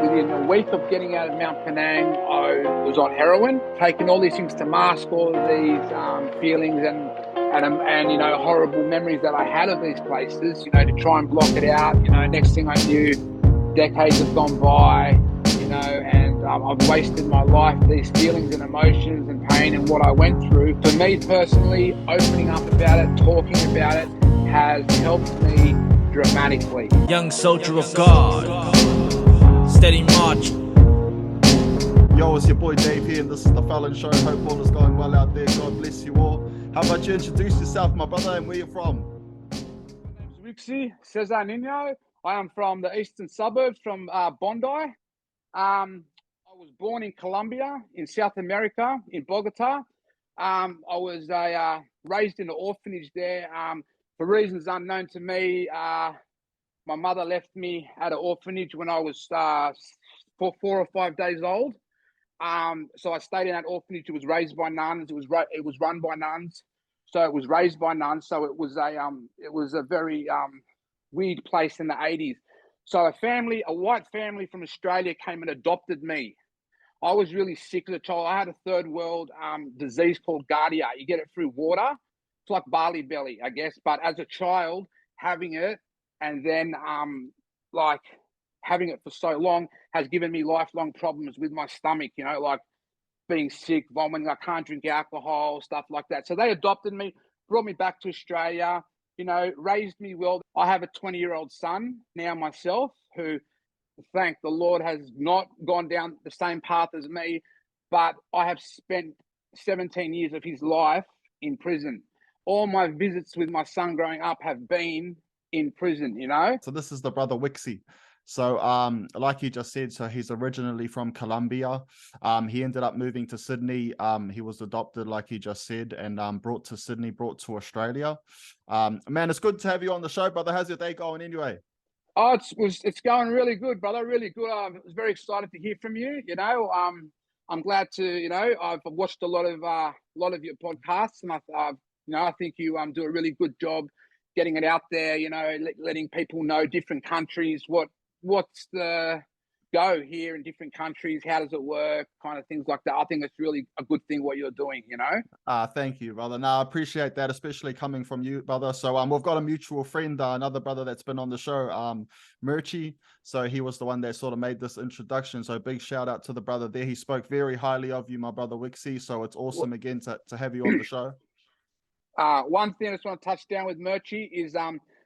within a week of getting out of Mount Penang, I was on heroin, taking all these things to mask all of these feelings and horrible memories that I had of these places. To try and block it out. Next thing I knew, decades have gone by. And I've wasted my life. These feelings and emotions and pain and what I went through. For me personally, opening up about it, talking about it, has helped me dramatically. Young soldier of God, steady march. Yo, it's your boy Dave here, and this is the Fallon Show. Hope all is going well out there. God bless you all. How about you introduce yourself, my brother, and where you're from? My name's Wikse, Cesar Nino. I am from the eastern suburbs, from Bondi. I was born in Colombia, in South America, in Bogota. I was raised in an orphanage there. For reasons unknown to me, my mother left me at an orphanage when I was 4 or 5 days old. So I stayed in that orphanage. It was raised by nuns. It was run by nuns. So it was raised by nuns. So it was a very weird place in the 80s. So a white family from Australia came and adopted me. I was really sick as a child. I had a third world disease called Giardia. You get it through water. It's like barley belly, I guess. But as a child, having it and then having it for so long has given me lifelong problems with my stomach, like being sick, vomiting. I can't drink alcohol, stuff like that. So they adopted me, brought me back to Australia, raised me well. I have a 20-year-old son now myself who, thank the Lord, has not gone down the same path as me, but I have spent 17 years of his life in prison. All my visits with my son growing up have been in prison, So this is the brother Wikse. So like you just said, so he's originally from Colombia. He ended up moving to Sydney. He was adopted, like you just said, and brought to Sydney, brought to Australia. Man, it's good to have you on the show, brother. How's your day going anyway? Oh, it's going really good, brother. Really good. I was very excited to hear from you. I'm glad to. I've watched a lot of your podcasts, and I think you do a really good job getting it out there. Letting people know different countries, what's the go here in different countries, how does it work, kind of things like that. I think it's really a good thing what you're doing. Thank you, brother. No, I appreciate that, especially coming from you, brother. So we've got a mutual friend, another brother that's been on the show, Murchie. So he was the one that sort of made this introduction. So big shout out to the brother there. He spoke very highly of you, my brother Wikse. So it's awesome again to have you on the show. One thing I just want to touch down with Murchie is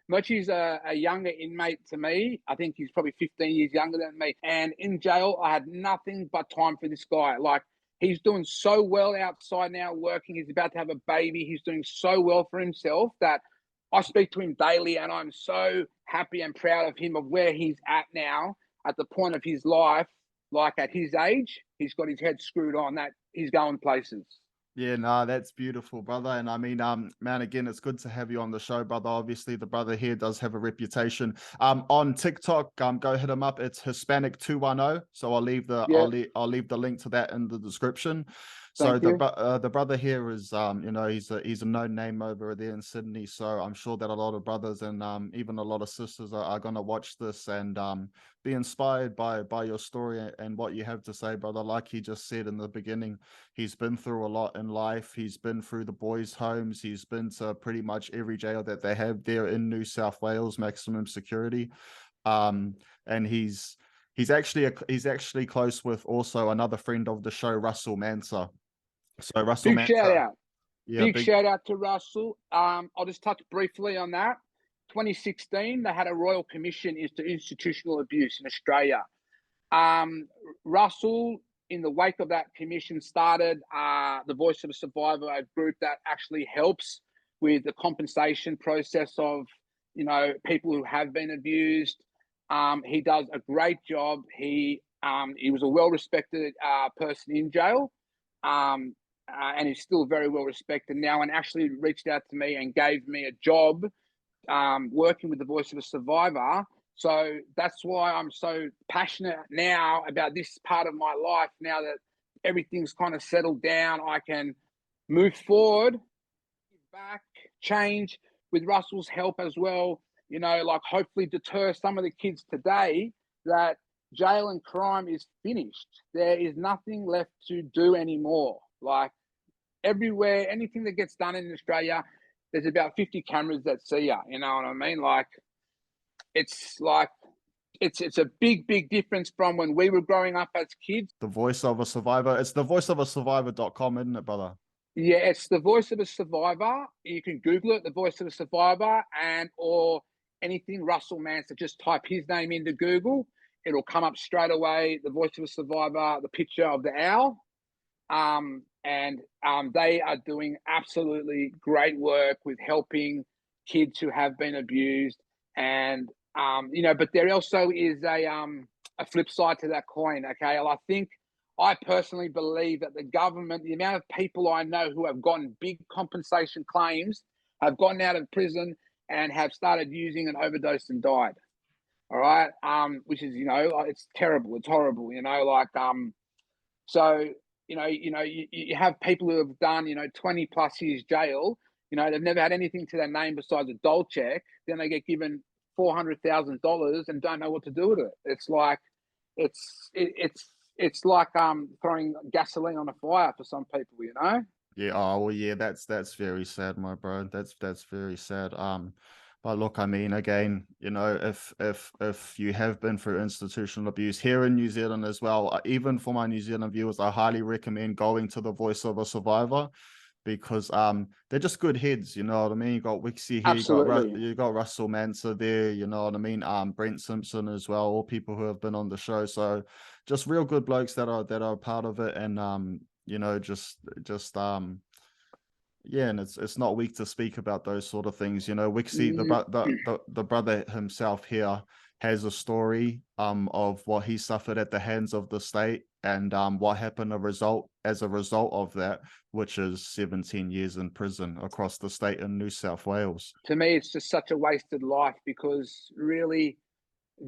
Murchie's a younger inmate to me. I think he's probably 15 years younger than me. And in jail, I had nothing but time for this guy. Like, he's doing so well outside now, working. He's about to have a baby. He's doing so well for himself that I speak to him daily, and I'm so happy and proud of him, of where he's at now, at the point of his life. Like, at his age, he's got his head screwed on, that he's going places. Yeah, no, that's beautiful, brother. And I mean, man, again, it's good to have you on the show, brother. Obviously, the brother here does have a reputation. On TikTok, go hit him up. It's Hispanic 210. So I'll leave the link to that in the description. So the brother here is, he's a known name over there in Sydney. So I'm sure that a lot of brothers and even a lot of sisters are going to watch this and be inspired by your story and what you have to say, brother. Like he just said in the beginning, he's been through a lot in life. He's been through the boys' homes. He's been to pretty much every jail that they have there in New South Wales, maximum security. And he's actually close with also another friend of the show, Russell Manser. So Russell Big Manser, shout out. yeah, Big shout out to Russell. I'll just touch briefly on that. 2016, they had a royal commission into institutional abuse in Australia. Russell, in the wake of that commission, started the Voice of a Survivor, a group that actually helps with the compensation process of, people who have been abused. He does a great job. He was a well-respected person in jail. And he's still very well respected now, and actually reached out to me and gave me a job working with the Voice of a Survivor. So that's why I'm so passionate now about this part of my life. Now that everything's kind of settled down, I can move forward, give back, change with Russell's help as well. Hopefully deter some of the kids today that jail and crime is finished. There is nothing left to do anymore. Like everywhere, anything that gets done in Australia, there's about 50 cameras that see you. You know what I mean? Like it's a big difference from when we were growing up as kids. The Voice of a Survivor. It's the voiceofasurvivor.com, isn't it, brother? Yeah, it's the Voice of a Survivor. You can Google it, the Voice of a Survivor, and or anything Russell Manser. Just type his name into Google. It'll come up straight away. The Voice of a Survivor, the picture of the owl. And they are doing absolutely great work with helping kids who have been abused. And but there also is a flip side to that coin. Okay, well, I personally believe that the government, the amount of people I know who have gotten big compensation claims, have gotten out of prison and have started using an overdose and died. All right, which is it's terrible, it's horrible. So you have people who have done 20 plus years jail. They've never had anything to their name besides a dole check. Then they get given $400,000 and don't know what to do with it. It's like it's like throwing gasoline on a fire for some people. Yeah. Oh well, yeah. That's very sad, my bro. That's very sad. But look, I mean, again, if you have been through institutional abuse here in New Zealand as well, even for my New Zealand viewers, I highly recommend going to the Voice of a Survivor, because they're just good heads, you know what I mean? You got Wikse here, Absolutely. you got Russell Manser there, you know what I mean? Brent Simpson as well, all people who have been on the show. So just real good blokes that are part of it, and just yeah, and it's not weak to speak about those sort of things. Wikse, the brother himself here, has a story of what he suffered at the hands of the state, and what happened as a result of that, which is 17 years in prison across the state in New South Wales. To me, it's just such a wasted life, because really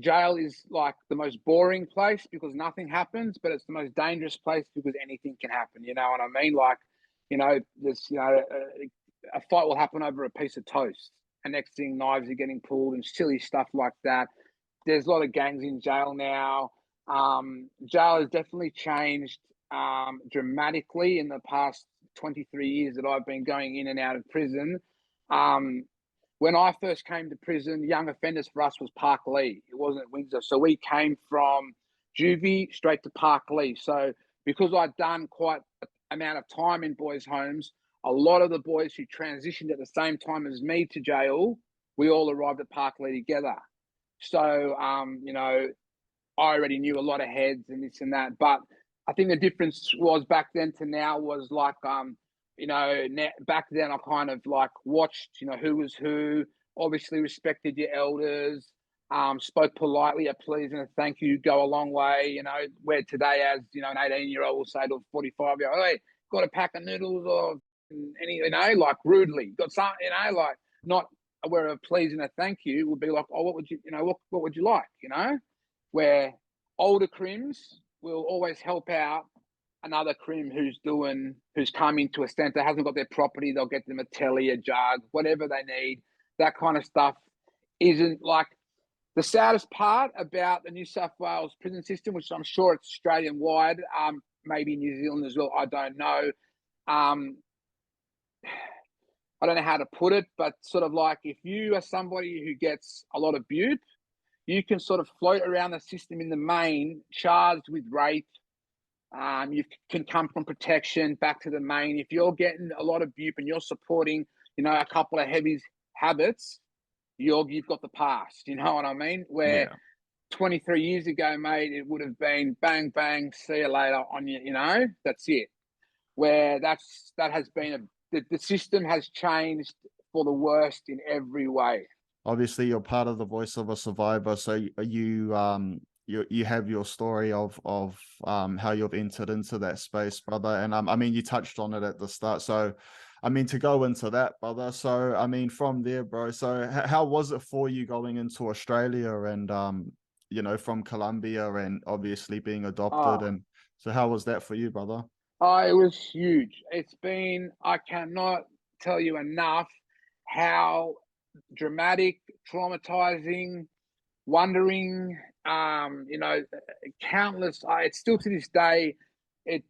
jail is like the most boring place because nothing happens, but it's the most dangerous place because anything can happen. You know what I mean? Like, there's a fight will happen over a piece of toast, and next thing knives are getting pulled and silly stuff like that. There's a lot of gangs in jail now. Jail has definitely changed dramatically in the past 23 years that I've been going in and out of prison. When I first came to prison, young offenders for us was Park Lee. It wasn't Windsor. So we came from juvie straight to Park Lee. So because I'd done quite an amount of time in boys' homes, a lot of the boys who transitioned at the same time as me to jail, we all arrived at Park Lee together. So, I already knew a lot of heads and this and that. But I think the difference was back then to now was like, back then I kind of like watched, who was who, obviously respected your elders, spoke politely, a please and a thank you go a long way, where today as, an 18-year-old will say to a 45-year-old, hey, got a pack of noodles or any, like rudely, got something, like not where a please and a thank you would be like, oh, what would you, what would you like, where older crims will always help out another crim who's come into a centre, hasn't got their property, they'll get them a telly, a jug, whatever they need. That kind of stuff isn't like the saddest part about the New South Wales prison system, which I'm sure it's Australian wide, maybe New Zealand as well. I don't know. I don't know how to put it, but sort of like if you are somebody who gets a lot of abuse, you can sort of float around the system in the main, charged with rape. You can come from protection back to the main. If you're getting a lot of abuse and you're supporting, a couple of heavy habits, you've got the past. You know what I mean? Where 23 years ago, mate, it would have been bang, bang, see you later on you, that's it. Where that has been the system has changed for the worst in every way. Obviously, you're part of the Voice of a Survivor, so you have your story of how you've entered into that space, brother. And I mean, you touched on it at the start. So, I mean, to go into that, brother. So, I mean, from there, bro. So, how was it for you going into Australia and from Colombia and obviously being adopted? And so, how was that for you, brother? It was huge. I cannot tell you enough how dramatic, traumatizing, wondering, You know, countless. It's still to this day. It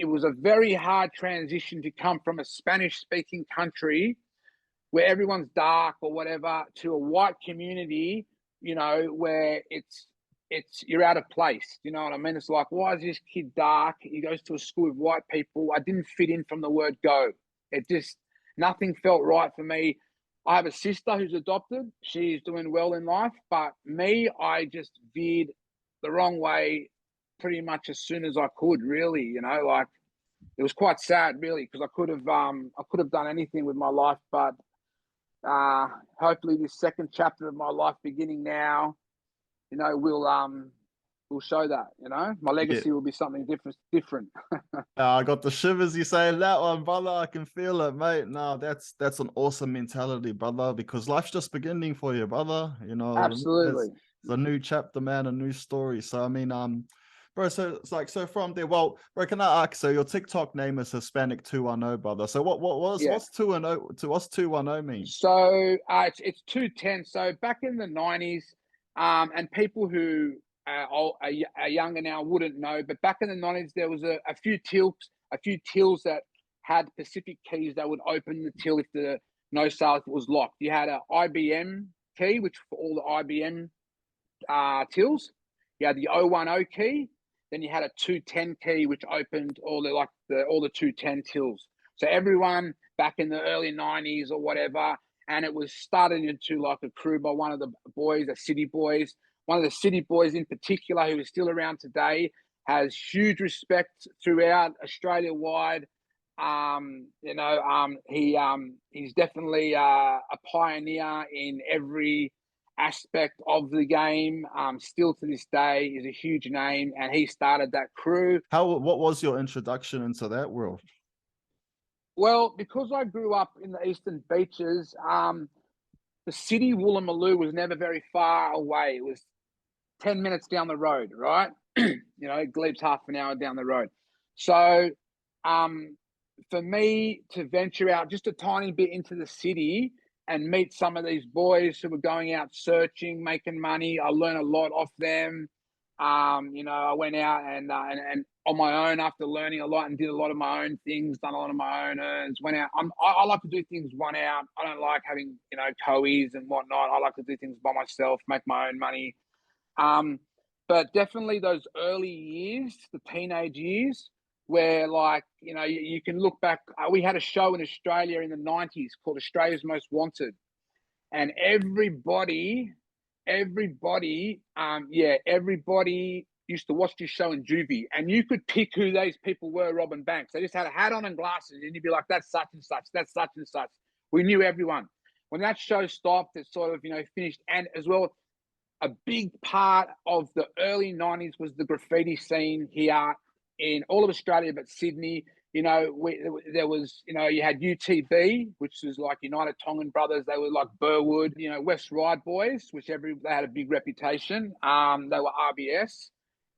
was a very hard transition to come from a Spanish speaking country where everyone's dark or whatever to a white community, you know, where it's you're out of place. You know what I mean? It's like, why is this kid dark? He goes to a school with white people. I didn't fit in from the word go. It just nothing felt right for me. I have a sister who's adopted. She's doing well in life, but me, I just veered the wrong way pretty much as soon as I could, really, you know, like it was quite sad really, because I could have done anything with my life, but hopefully this second chapter of my life beginning now, you know, will show that, you know, my legacy will be something different. I got the shivers you saying that one, brother. I can feel it, mate. No, that's an awesome mentality, brother, because life's just beginning for you, brother. You know, Absolutely. it's a new chapter, man, a new story. So I mean, bro, so it's like, so from there, well, bro, can I ask, so your TikTok name is Hispanic 210, brother. So what's 210 to what's 210 mean? So it's 210. So back in the 90s, and people who are younger now wouldn't know, but back in the 90s there was a few tills that had Pacific keys that would open the till if the no sale was locked. You had a IBM key, which for all the IBM tills. You had the 010 key, then you had a 210 key, which opened all the 210 tills. So everyone back in the early 90s or whatever, and it was started into like a crew by one of the boys, the City Boys. One of the City Boys in particular, who is still around today, has huge respect throughout Australia wide. He's definitely a pioneer in every aspect of the game. Still to this day is a huge name, and he started that crew. What was your introduction into that world? Well, because I grew up in the Eastern Beaches, the city Woolloomooloo was never very far away. It was 10 minutes down the road, right? You know, Glebe's half an hour down the road. So for me to venture out just a tiny bit into the city and meet some of these boys who were going out searching, making money, I learned a lot off them. You know, I went out and on my own after learning a lot and did a lot of my own things, done a lot of my own earns, went out. I like to do things one out. I don't like having, you know, coes and whatnot. I like to do things by myself, make my own money. But definitely those early years, the teenage years, where like, you know, you can look back. We had a show in Australia in the 90s called Australia's Most Wanted. And everybody used to watch this show in juvie, and you could pick who these people were robbing banks. They just had a hat on and glasses, and you'd be like, that's such and such, that's such and such. We knew everyone. When that show stopped, it sort of, you know, finished. And as well, a big part of the early 90s was the graffiti scene here in all of Australia, but Sydney. You know, there was, you know, you had UTB, which was like United Tongan Brothers. They were like Burwood, you know, West Ride Boys, which they had a big reputation. They were RBS.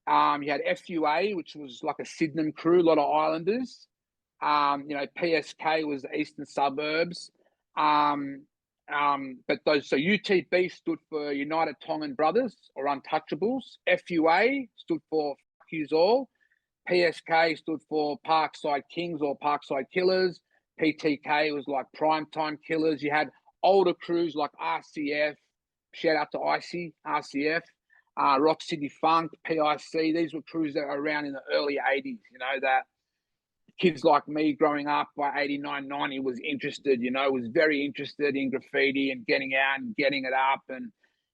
You had FUA, which was like a Sydenham crew, a lot of Islanders. You know, PSK was the Eastern Suburbs. But so UTB stood for United Tongan Brothers or Untouchables. FUA stood for Fuck Yous All. PSK stood for Parkside Kings or Parkside Killers. PTK was like Primetime Killers. You had older crews like RCF. Shout out to Icy, RCF. Rock City Funk, PIC. These were crews that were around in the early 80s, you know, that kids like me growing up by 89, 90 was interested, you know, was very interested in graffiti and getting out and getting it up. And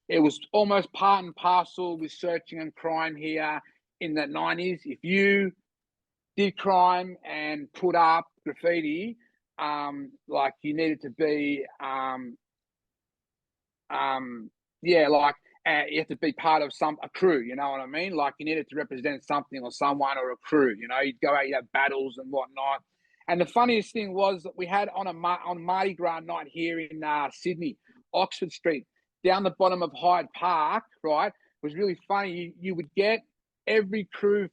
it was almost part and parcel with searching and crime here in the 90s. If you did crime and put up graffiti, like you needed to be, you have to be part of a crew, you know what I mean? Like you needed to represent something or someone or a crew, you know, you'd go out, you'd have battles and whatnot. And the funniest thing was that we had on Mardi Gras night here in Sydney, Oxford Street, down the bottom of Hyde Park, right? It was really funny. You would get every crew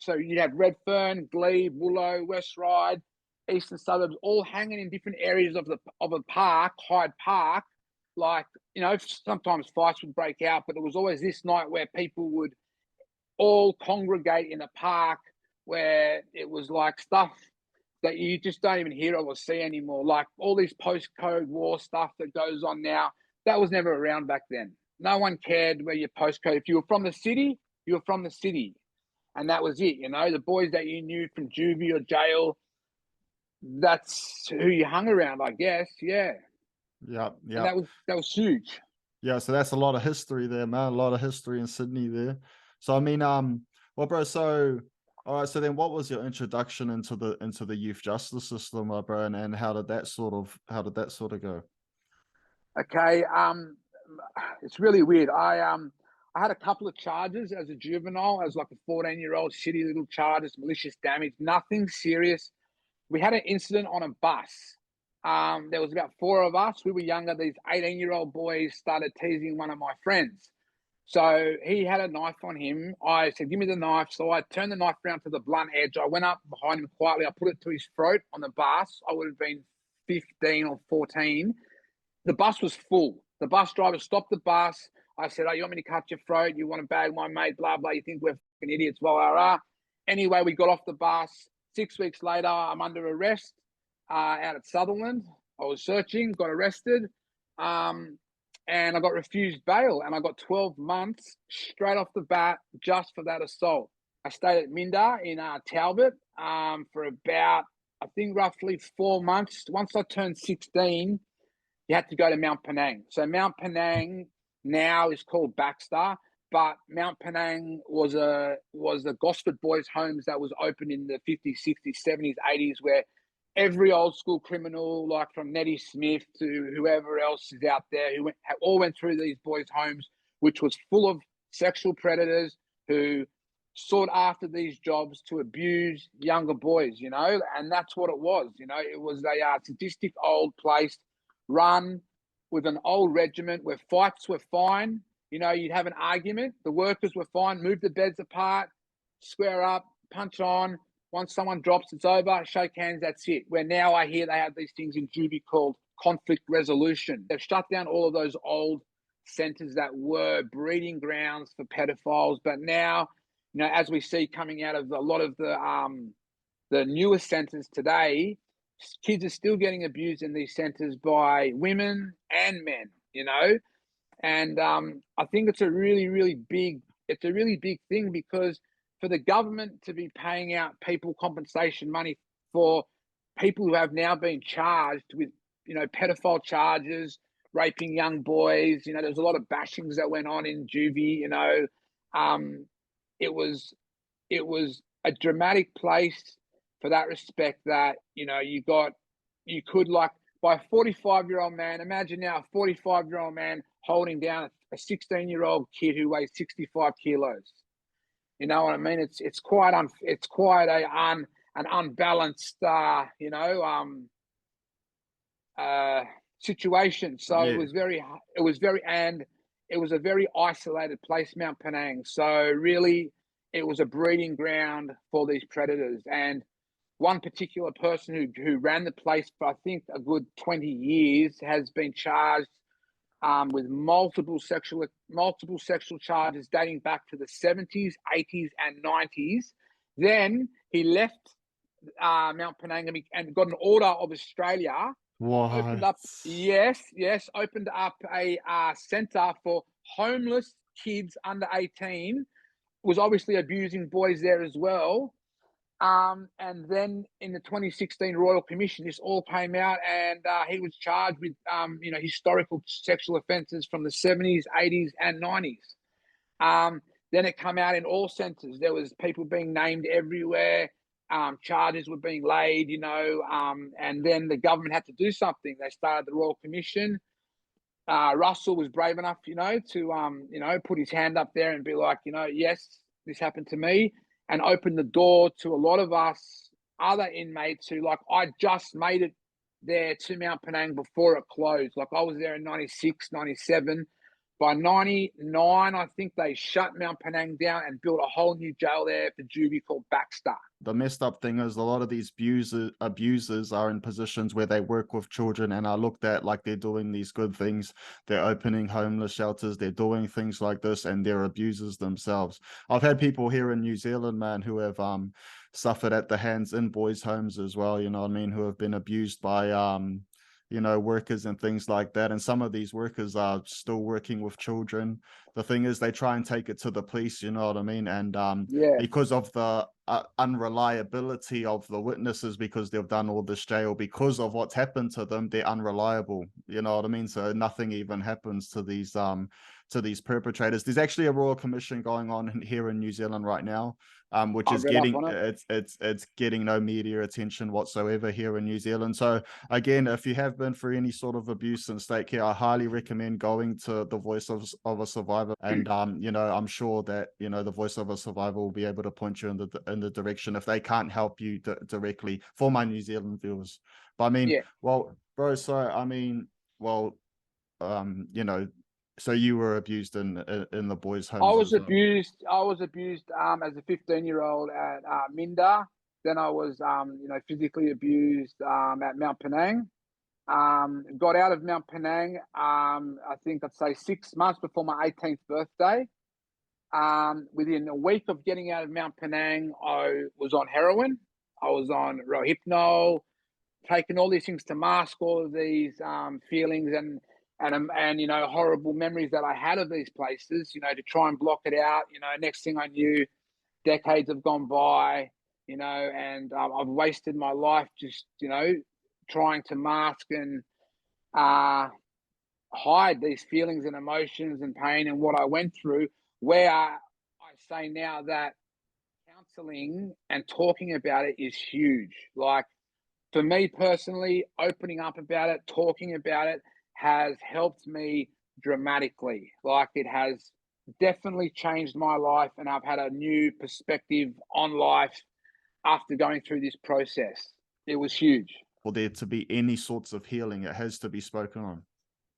so you'd have Redfern, Glebe, Woolo, West Ryde, Eastern Suburbs, all hanging in different areas of the park, Hyde Park, like, you know, sometimes fights would break out, but it was always this night where people would all congregate in a park where it was like stuff that you just don't even hear of or see anymore. Like all these postcode war stuff that goes on now, that was never around back then. No one cared where your postcode. If you were from the city, you were from the city. And that was it, you know, the boys that you knew from juvie or jail, that's who you hung around, I guess. Yeah. Yeah, And yeah. that was huge. Yeah, so that's a lot of history there, man. A lot of history in Sydney there. So I mean, well, bro, so all right, so then what was your introduction into the youth justice system, bro, and how did that sort of go? Okay. It's really weird. I had a couple of charges as a juvenile, as like a 14-year-old, shitty little charges, malicious damage, nothing serious. We had an incident on a bus. There was about 4 of us. We were younger. These 18-year-old boys started teasing one of my friends. So he had a knife on him. I said, give me the knife. So I turned the knife around to the blunt edge. I went up behind him quietly. I put it to his throat on the bus. I would have been 15 or 14. The bus was full. The bus driver stopped the bus. I said, oh, you want me to cut your throat? You want to bag my mate? Blah, blah. You think we're fucking idiots? Blah, blah, blah. Anyway, we got off the bus. 6 weeks later, I'm under arrest out at Sutherland. I was searching, got arrested, and I got refused bail, and I got 12 months straight off the bat just for that assault. I stayed at Minda in Talbot for about, I think, roughly 4 months. Once I turned 16, you had to go to Mount Penang. So Mount Penang now is called Baxter, but Mount Penang was the Gosford Boys' homes that was opened in the 50s, 60s, 70s, 80s, where every old school criminal, like from Nettie Smith to whoever else is out there, who all went through these boys' homes, which was full of sexual predators who sought after these jobs to abuse younger boys, you know, and that's what it was. You know, it was a sadistic old place run with an old regiment where fights were fine. You know, you'd have an argument. The workers were fine, move the beds apart, square up, punch on. Once someone drops, it's over, shake hands, that's it. Where now I hear they have these things in juvie called conflict resolution. They've shut down all of those old centres that were breeding grounds for pedophiles. But now, you know, as we see coming out of a lot of the newest centres today, kids are still getting abused in these centres by women and men, you know. And I think it's a really, really big thing, because for the government to be paying out people compensation money for people who have now been charged with, you know, pedophile charges, raping young boys, you know, there's a lot of bashings that went on in juvie, you know. It was a dramatic place for that respect, that, you know, you could, like, by a 45-year-old man, imagine now a 45-year-old man holding down a 16-year-old kid who weighs 65 kilos. You know what I mean? It's quite an unbalanced situation. So Yeah. it was a very isolated place, Mount Penang. So really, it was a breeding ground for these predators. And one particular person who ran the place for, I think, a good 20 years has been charged with multiple sexual charges dating back to the 70s, 80s, and 90s. Then he left Mount Penang and got an order of Australia. What? Opened up a centre for homeless kids under 18. Was obviously abusing boys there as well. And then in the 2016 Royal Commission, this all came out, and he was charged with, historical sexual offences from the 70s, 80s, and 90s. Then it came out in all centres. There was people being named everywhere. Charges were being laid, you know, and then the government had to do something. They started the Royal Commission. Russell was brave enough, you know, to, put his hand up there and be like, you know, yes, this happened to me, and opened the door to a lot of us other inmates who, like, I just made it there to Mount Penang before it closed. Like, I was there in 96, 97. By 99, I think they shut Mount Penang down and built a whole new jail there for juvie called Baxter. The messed up thing is a lot of these abusers are in positions where they work with children and are looked at like they're doing these good things. They're opening homeless shelters. They're doing things like this, and they're abusers themselves. I've had people here in New Zealand, man, who have suffered at the hands in boys' homes as well. You know what I mean? Who have been abused by you know, workers and things like that. And some of these workers are still working with children. The thing is, they try and take it to the police, you know what I mean? And Yeah, because of the unreliability of the witnesses, because they've done all this jail, because of what's happened to them, they're unreliable, you know what I mean? So nothing even happens to these perpetrators. There's actually a royal commission going on here in New Zealand right now, which I is read up getting on it. it's getting no media attention whatsoever here in New Zealand. So again, if you have been through any sort of abuse in state care, I highly recommend going to the Voice of a Survivor. And you know, I'm sure that, you know, the Voice of a Survivor will be able to point you in the direction if they can't help you directly, for my New Zealand viewers. But I mean, Yeah, well, bro, so I mean, well, you know, so you were abused in the boys' homes as well. I was abused as a 15-year-old at Minda. Then I was you know, physically abused at Mount Penang. Got out of Mount Penang, I think I'd say 6 months before my 18th birthday. Within a week of getting out of Mount Penang, I was on heroin. I was on Rohypnol, taking all these things to mask all of these feelings and you know, horrible memories that I had of these places. You know, to try and block it out. You know, next thing I knew, decades have gone by. You know, and I've wasted my life just, you know, trying to mask and uh, hide these feelings and emotions and pain and what I went through. Where I say now that counseling and talking about it is huge. Like, for me personally, opening up about it, talking about it has helped me dramatically. Like, it has definitely changed my life, and I've had a new perspective on life after going through this process. It was huge. For there to be any sorts of healing, it has to be spoken on.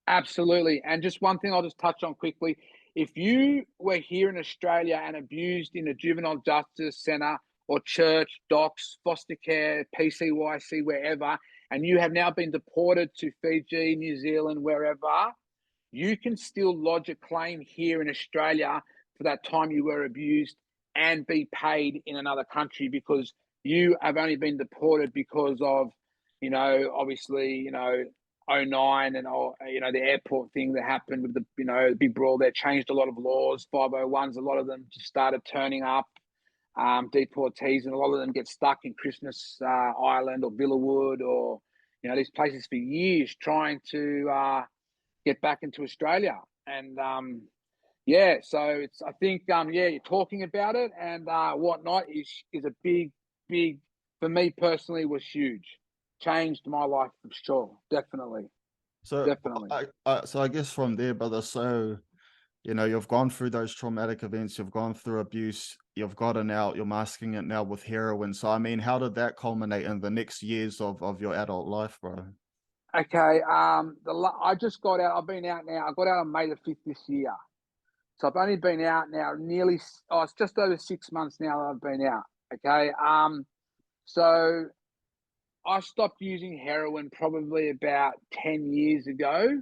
Absolutely. And just one thing I'll just touch on quickly. If you were here in Australia and abused in a juvenile justice centre or church, docks, foster care, PCYC, wherever, and you have now been deported to Fiji, New Zealand, wherever, you can still lodge a claim here in Australia for that time you were abused and be paid in another country, because you have only been deported because of, you know, obviously, you know, '09 and all, you know, the airport thing that happened with the, you know, the big brawl there changed a lot of laws. 501s, a lot of them just started turning up, deportees, and a lot of them get stuck in Christmas Island or Villawood or, you know, these places for years trying to get back into Australia. And yeah, so it's, I think yeah, you're talking about it and whatnot is a big, for me personally, was huge. Changed my life for sure. Definitely. So Definitely. so I guess from there, brother, so you know, you've gone through those traumatic events, you've gone through abuse, you've gotten out, you're masking it now with heroin. So I mean, how did that culminate in the next years of your adult life, bro? Okay. I just got out. I've been out now. I got out on May the 5th this year. So I've only been out now nearly, oh, it's just over 6 months now that I've been out. Okay. So I stopped using heroin probably about 10 years ago.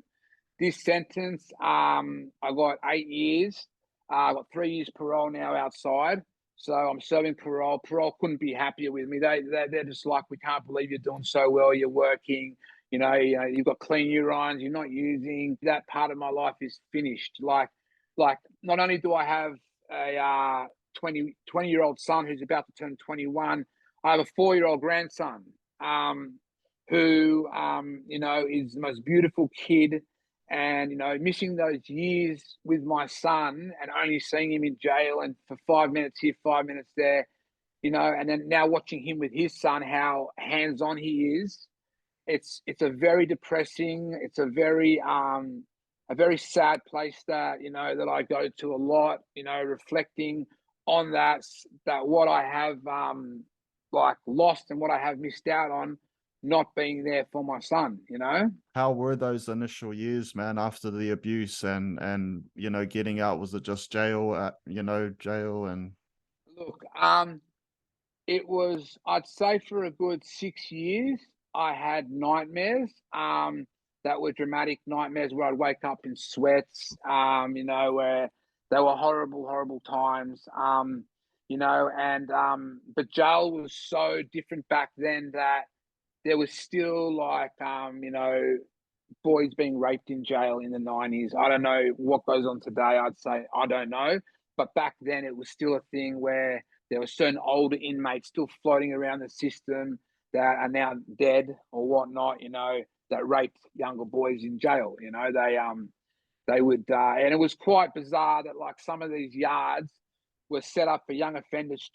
This sentence, I got 8 years. I got 3 years parole now outside. So I'm serving parole. Parole couldn't be happier with me. They're just like, we can't believe you're doing so well. You're working. You know, you've got clean urines. You're not using. That part of my life is finished. Like not only do I have a 20-year-old son who's about to turn 21, I have a 4-year-old grandson who you know, is the most beautiful kid. And, you know, missing those years with my son and only seeing him in jail and for 5 minutes here, 5 minutes there, you know, and then now watching him with his son, how hands-on he is. It's a very depressing, it's a very sad place that, you know, that I go to a lot, you know, reflecting on that what I have like lost and what I have missed out on not being there for my son, you know? How were those initial years, man, after the abuse and you know, getting out? Was it just jail, you know, jail and Look, it was, I'd say for a good 6 years, I had nightmares that were dramatic nightmares where I'd wake up in sweats, you know, where they were horrible, horrible times, you know, and but jail was so different back then that there was still like, you know, boys being raped in jail in the 90s. I don't know what goes on today. I'd say I don't know. But back then, it was still a thing where there were certain older inmates still floating around the system that are now dead or whatnot, you know, that raped younger boys in jail. You know, they would, and it was quite bizarre that like some of these yards were set up for young offenders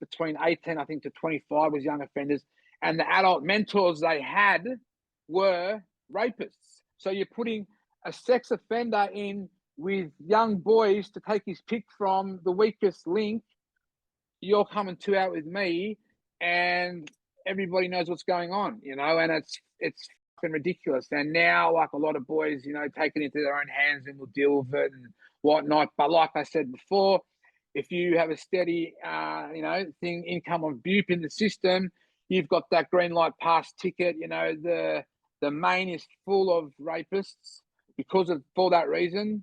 between 18, I think, to 25 was young offenders, and the adult mentors they had were rapists. So you're putting a sex offender in with young boys to take his pick from the weakest link. You're coming out with me, and everybody knows what's going on, you know, and it's fucking ridiculous. And now, like a lot of boys, you know, take it into their own hands and will deal with it and whatnot. But like I said before, if you have a steady, you know, income of BUP in the system, you've got that green light pass ticket. You know, the main is full of rapists for that reason.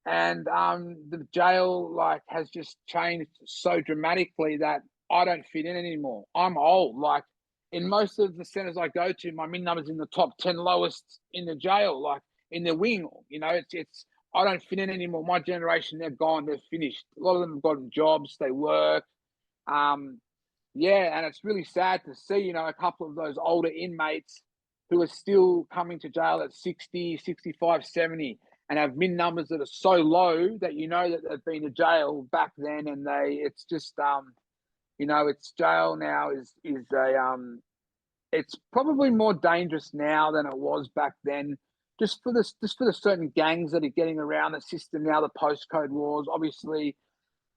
And the jail like has just changed so dramatically that I don't fit in anymore. I'm old. Like in most of the centers I go to, my min number's in the top 10 lowest in the jail, like in the wing. You know, it's I don't fit in anymore. My generation, they're gone, they're finished. A lot of them have gotten jobs, they work. Yeah, and it's really sad to see, you know, a couple of those older inmates who are still coming to jail at 60, 65, 70, and have min numbers that are so low that you know that they've been to jail back then, and it's just, you know, it's jail now is it's probably more dangerous now than it was back then, just for the certain gangs that are getting around the system now, the postcode wars. Obviously,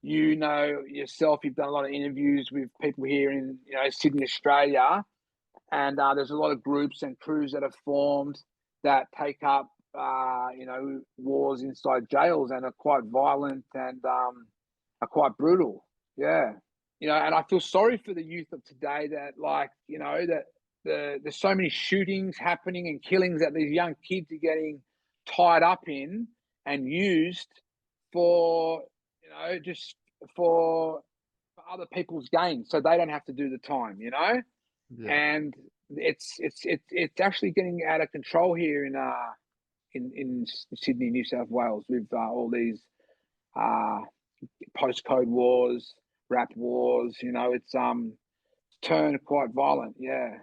you know yourself, you've done a lot of interviews with people here in, you know, Sydney, Australia, and there's a lot of groups and crews that have formed that take up, you know, wars inside jails and are quite violent and are quite brutal. Yeah, you know, and I feel sorry for the youth of today that, like, you know, that there's so many shootings happening and killings that these young kids are getting tied up in and used for, you know, just for other people's gain, so they don't have to do the time, you know. yeah. And it's actually getting out of control here in Sydney, New South Wales, with all these uh postcode wars, rap wars. You know, it's turned quite violent. Yeah.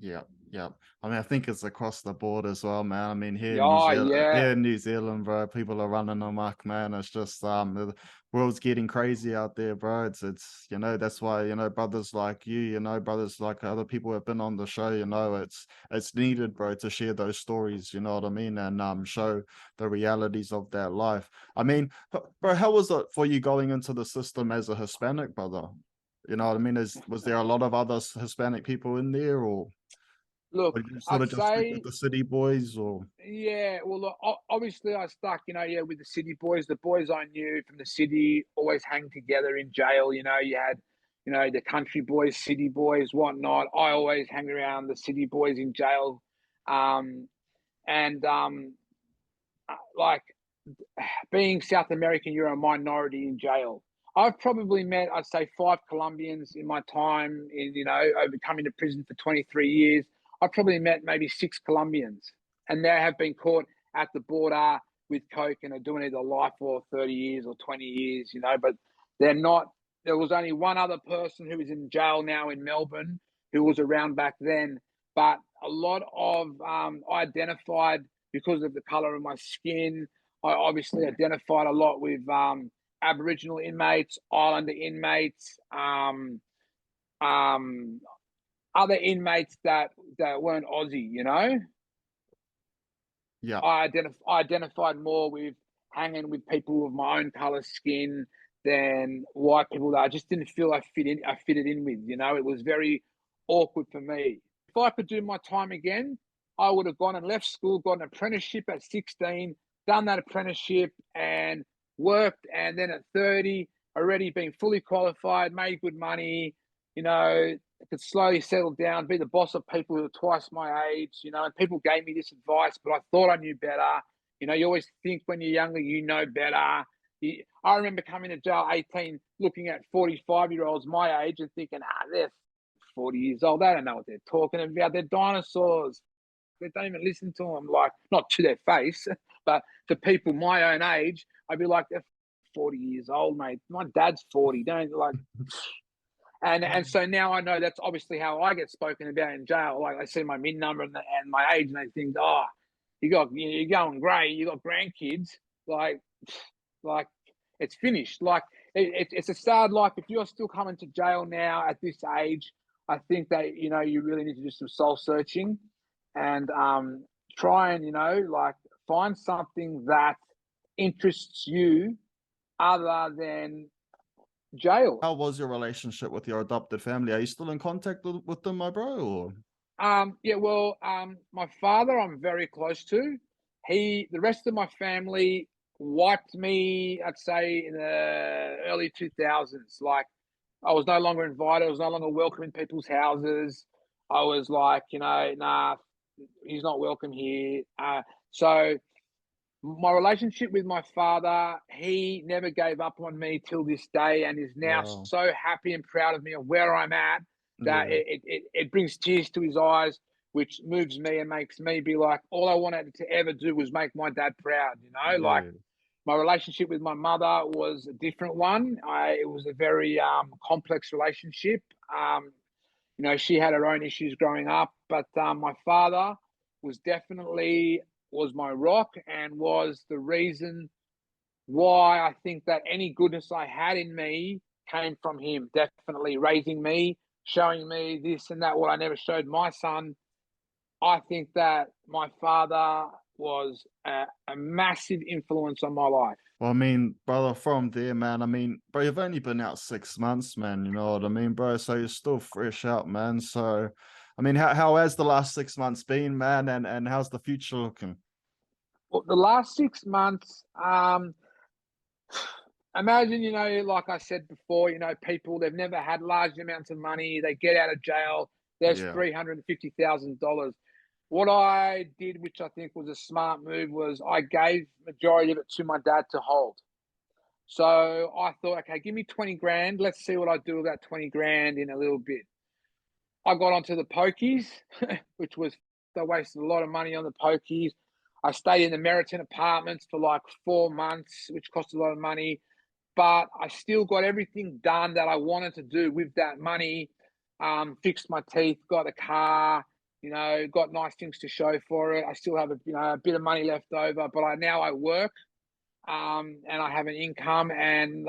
Yeah, yeah. I mean, I think it's across the board as well, man. I mean, Oh yeah. Here in New Zealand, bro, people are running amok, man. It's just the world's getting crazy out there, bro. It's you know, that's why, you know, brothers like you know, brothers like other people who have been on the show, you know, it's needed, bro, to share those stories, you know what I mean, and show the realities of that life. I mean, bro, how was it for you going into the system as a Hispanic brother? You know what I mean? Was there a lot of other Hispanic people in there, or Look, did you sort I'd of just stick with say, the city boys, or yeah. Well, look, obviously, I stuck, you know, yeah, with the city boys. The boys I knew from the city always hang together in jail. You know, you had, you know, the country boys, city boys, whatnot. I always hang around the city boys in jail, um, and like being South American, you're a minority in jail. I've probably met, I'd say, 5 Colombians in my time in, you know, over coming to prison for 23 years. I've probably met maybe 6 Colombians, and they have been caught at the border with coke and are doing either life or 30 years or 20 years, you know, but they're not. There was only one other person who is in jail now in Melbourne who was around back then, but a lot of I identified because of the color of my skin. I obviously identified a lot with Aboriginal inmates, Islander inmates, um, other inmates that weren't Aussie. You know, yeah, I identified more with hanging with people of my own color skin than white people that I just didn't feel I fitted in with. You know, it was very awkward for me. I could do my time again, I would have gone and left school, got an apprenticeship at 16, done that apprenticeship and worked. And then at 30, already being fully qualified, made good money, you know, could slowly settle down, be the boss of people who are twice my age, you know, and people gave me this advice, but I thought I knew better. You know, you always think when you're younger, you know better. I remember coming to jail 18, looking at 45-year-olds my age and thinking, they're 40 years old. They don't know what they're talking about. They're dinosaurs. They don't even listen to them, like, not to their face, but to people my own age, I'd be like, they're 40 years old, mate. My dad's 40. Don't like. And so now I know that's obviously how I get spoken about in jail. Like, I see my min number and my age, and they think, you're going grey. You got grandkids. Like it's finished. Like it's a sad life. If you're still coming to jail now at this age, I think that you really need to do some soul searching, and try and like find something that interests you other than jail. How was your relationship with your adopted family? Are you still in contact with them, my bro? Or? My father I'm very close to. The rest of my family wiped me, I'd say, in the early 2000s. Like, I was no longer invited. I was no longer welcome in people's houses. I was like, nah, he's not welcome here. So my relationship with my father, he never gave up on me till this day, and is now so happy and proud of me of where I'm at that it brings tears to his eyes, which moves me and makes me be like, all I wanted to ever do was make my dad proud. Like, my relationship with my mother was a different one. It was a very complex relationship. She had her own issues growing up, but my father was my rock and was the reason why I think that any goodness I had in me came from him. Definitely raising me, showing me this and that, what I never showed my son. I think that my father was a massive influence on my life. Well, I mean, brother, from there, man, I mean, bro, you've only been out 6 months, man, you know what I mean, bro? So you're still fresh out, man. So, I mean, how has the last 6 months been, man? And how's the future looking? Well, the last 6 months, imagine, like I said before, people, they've never had large amounts of money. They get out of jail. There's $350,000. What I did, which I think was a smart move, was I gave majority of it to my dad to hold. So I thought, okay, give me 20 grand. Let's see what I do with that 20 grand in a little bit. I got onto the pokies, which was, I wasted a lot of money on the pokies. I stayed in the Meriton apartments for like 4 months, which cost a lot of money. But I still got everything done that I wanted to do with that money. Fixed my teeth, got a car, got nice things to show for it. I still have a bit of money left over, but I work, and I have an income, and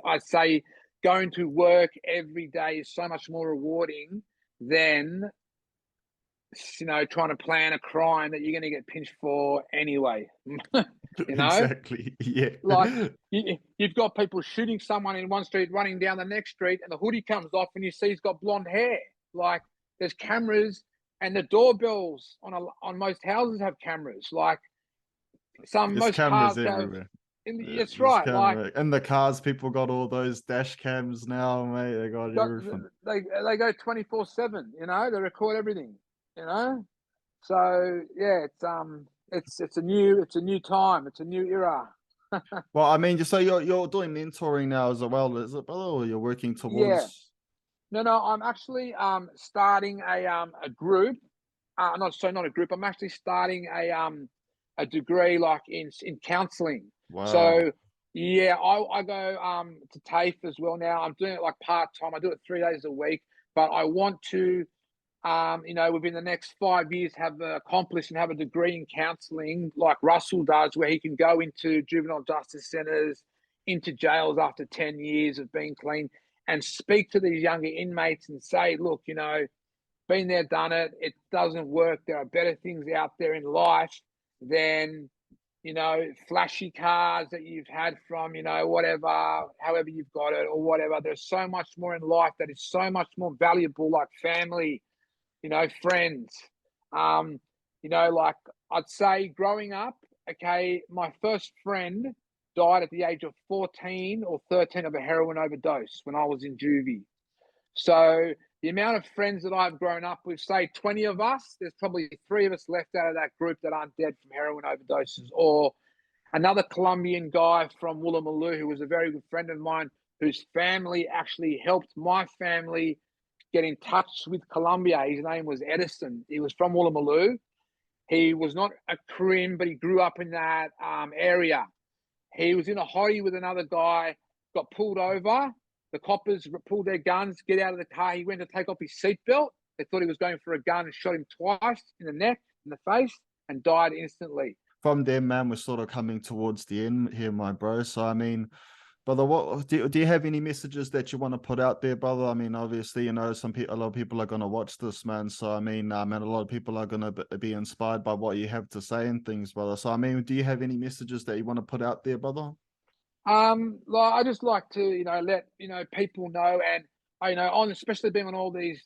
I say going to work every day is so much more rewarding than trying to plan a crime that you're going to get pinched for anyway. Exactly. Yeah. Like, you've got people shooting someone in one street, running down the next street, and the hoodie comes off and you see he's got blonde hair. Like, there's cameras, and the doorbells on most houses have cameras. Like, most cameras cars everywhere. That's right. Like, in the cars, people got all those dash cams now, mate. They got everything. They go 24/7. They record everything. So yeah, it's a new time. It's a new era. Well, I mean, so you're doing mentoring now as well, is it, brother? Or you're working towards? Yeah. No. I'm actually starting a group. Not a group. I'm actually starting a degree like in counselling. Wow. So yeah, I go to TAFE as well now. I'm doing it like part time. I do it 3 days a week, but I want to within the next 5 years have accomplished and have a degree in counselling like Russell does, where he can go into juvenile justice centres, into jails after 10 years of being clean, and speak to these younger inmates and say, look, been there, done it. It doesn't work. There are better things out there in life than, flashy cars that you've had from, whatever, however you've got it or whatever. There's so much more in life that is so much more valuable, like family, friends. Like I'd say growing up, okay, my first friend died at the age of 14 or 13 of a heroin overdose when I was in juvie. So the amount of friends that I've grown up with, say 20 of us, there's probably 3 of us left out of that group that aren't dead from heroin overdoses. Or another Colombian guy from Woolloomooloo who was a very good friend of mine, whose family actually helped my family get in touch with Colombia. His name was Edison. He was from Woolloomooloo. He was not a Krim, but he grew up in that area. He was in a hottie with another guy, got pulled over. The coppers pulled their guns, get out of the car. He went to take off his seatbelt. They thought he was going for a gun and shot him twice in the neck, in the face, and died instantly. From there, man, we're sort of coming towards the end here, my bro. So, I mean, brother, what do you have any messages that you want to put out there, brother? I mean, obviously, a lot of people are going to watch this, man. So, I mean, a lot of people are going to be inspired by what you have to say and things, brother. So, I mean, do you have any messages that you want to put out there, brother? I just like to, let people know, and especially being on all these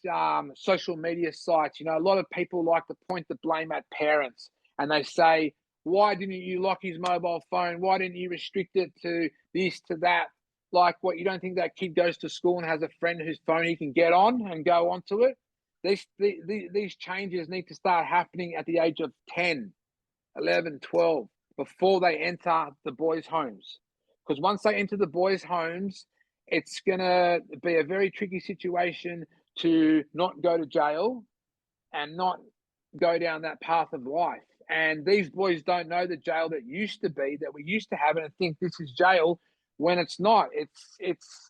social media sites, a lot of people like to point the blame at parents, and they say, why didn't you lock his mobile phone? Why didn't you restrict it to this, to that? Like, what, you don't think that kid goes to school and has a friend whose phone he can get on and go onto it? These changes need to start happening at the age of 10, 11, 12, before they enter the boys' homes. Because once they enter the boys' homes, it's going to be a very tricky situation to not go to jail and not go down that path of life. And these boys don't know the jail that used to be, that we used to have, and think this is jail when it's not. It's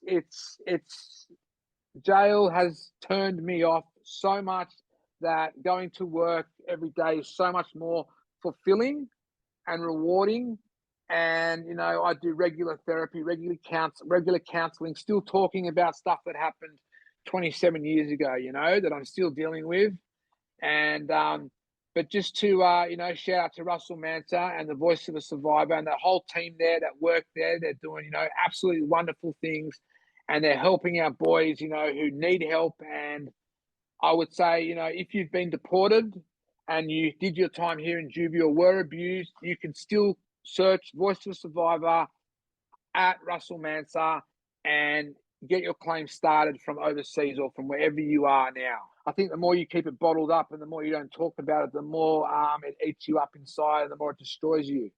jail has turned me off so much that going to work every day is so much more fulfilling and rewarding. And I do regular therapy, regular counseling, still talking about stuff that happened 27 years ago, that I'm still dealing with. And but just to shout out to Russell Mansa and the Voice of a Survivor and the whole team there that work there. They're doing absolutely wonderful things, and they're helping our boys who need help. And I would say if you've been deported and you did your time here in juvie or were abused, you can still search Voice of a Survivor at Russell Mansa and get your claim started from overseas or from wherever you are now. I think the more you keep it bottled up and the more you don't talk about it, the more it eats you up inside and the more it destroys you.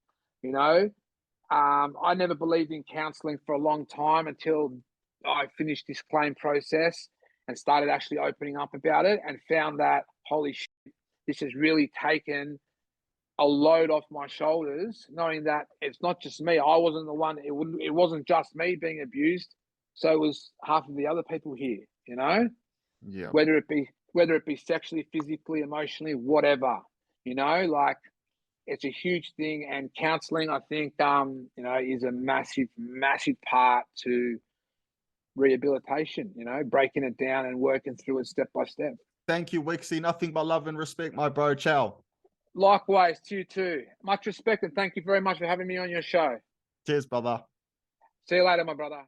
I never believed in counseling for a long time until I finished this claim process and started actually opening up about it, and found that, holy shit, this has really taken a load off my shoulders, knowing that it's not just me. I wasn't the one. It wasn't just me being abused. So it was half of the other people here. Yeah. Whether it be sexually, physically, emotionally, whatever. Like, it's a huge thing. And counseling, I think, is a massive, massive part to rehabilitation. Breaking it down and working through it step by step. Thank you, Wikse. Nothing but love and respect, my bro. Ciao. Likewise to you too. Much respect, and thank you very much for having me on your show. Cheers, brother. See you later, my brother.